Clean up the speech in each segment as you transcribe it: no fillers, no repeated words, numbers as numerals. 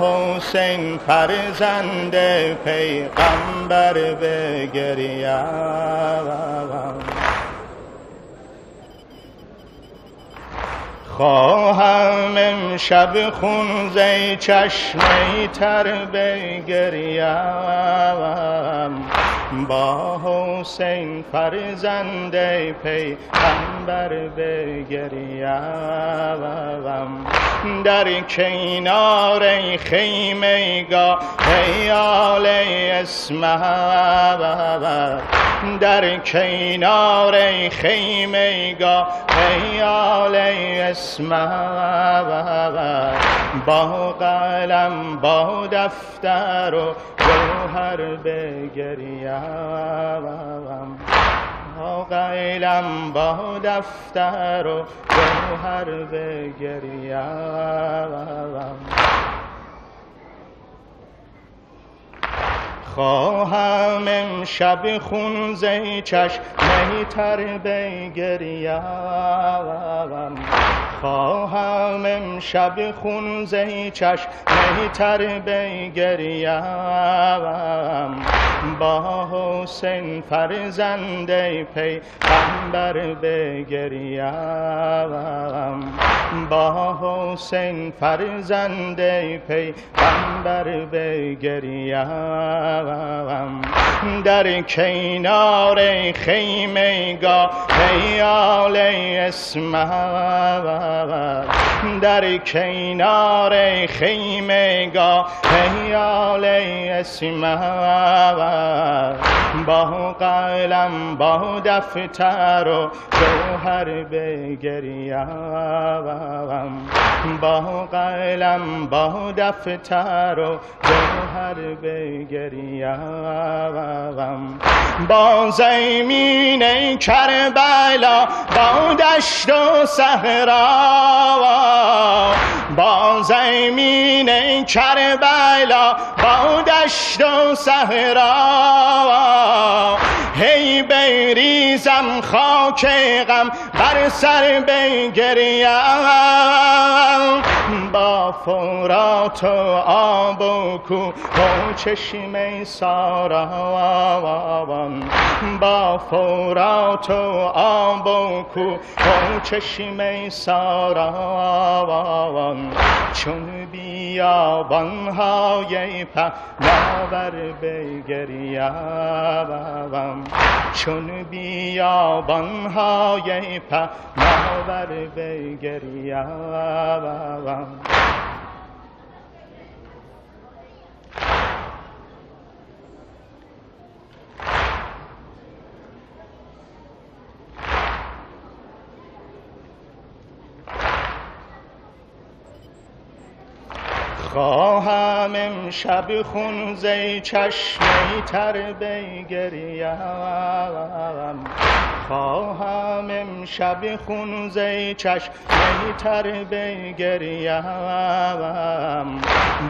حسین فرزند پیغمبر بگریم، خواهم امشب خون زی چشمی تر بگریم، با حسین فرزند پیغمبر بگریم. در کنار خیمه گاه آل اسمت، در کنار خیمه گاه آل اسمت، با قلم با دفتر و جوهر بگریم، با قلم با دفتر و جوهر بگریم. خواهم امشب خون زی چشمی تر بگریم، خواهم امشب خون زی چشمی تر بگریم، با حسین فرزند پیغمبر بگریم، با حسین فرزند پیغمبر بگریم. در کنار خیمه گاه آل اسمت، در کنار خیمه گاه آل اسمت، با قلم با دفتر و جوهر بگریم، با قلم با دفتر و جوهر بگریم. با زمین کربلا با دشت و صحرا، با زمین کربلا با دشت و صحرا، هی بریزم خاک غم بر سر بگریم، با فرات و آب و کوه و چشمه سارا، با فرات و آب و کوه و چشمه سارا، چون بیابان‌های پهناور بگریم، چون بیابان‌های پهناور بگریم. خواهم امشب خون زی چشمی تر بگریم، خواهم امشب خون زی چشمی تر بگریم،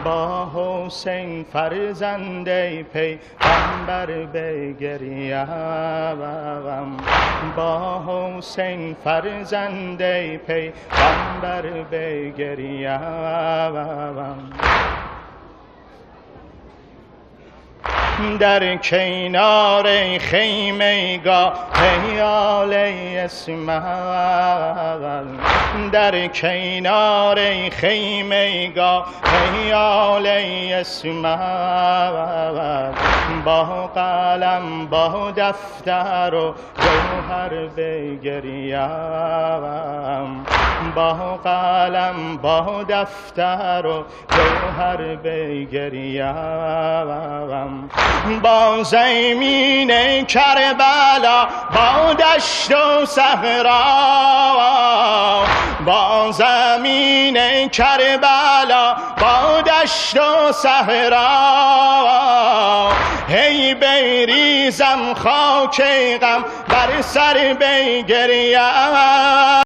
با حسین فرزند پیغمبر بگریم، با حسین فرزند پیغمبر بگریم. در کنار خیمه گاه آل اسمت، در کنار خیمه گاه آل اسمت، با قلم با دفتر و جوهر بگریم، با قلم با دفتر و جوهر بگریم. با زمین کربلا با دشت و صحرا، با زمین کربلا با دشت و صحرا، هی بریزم خاک غم بر سر بگریم.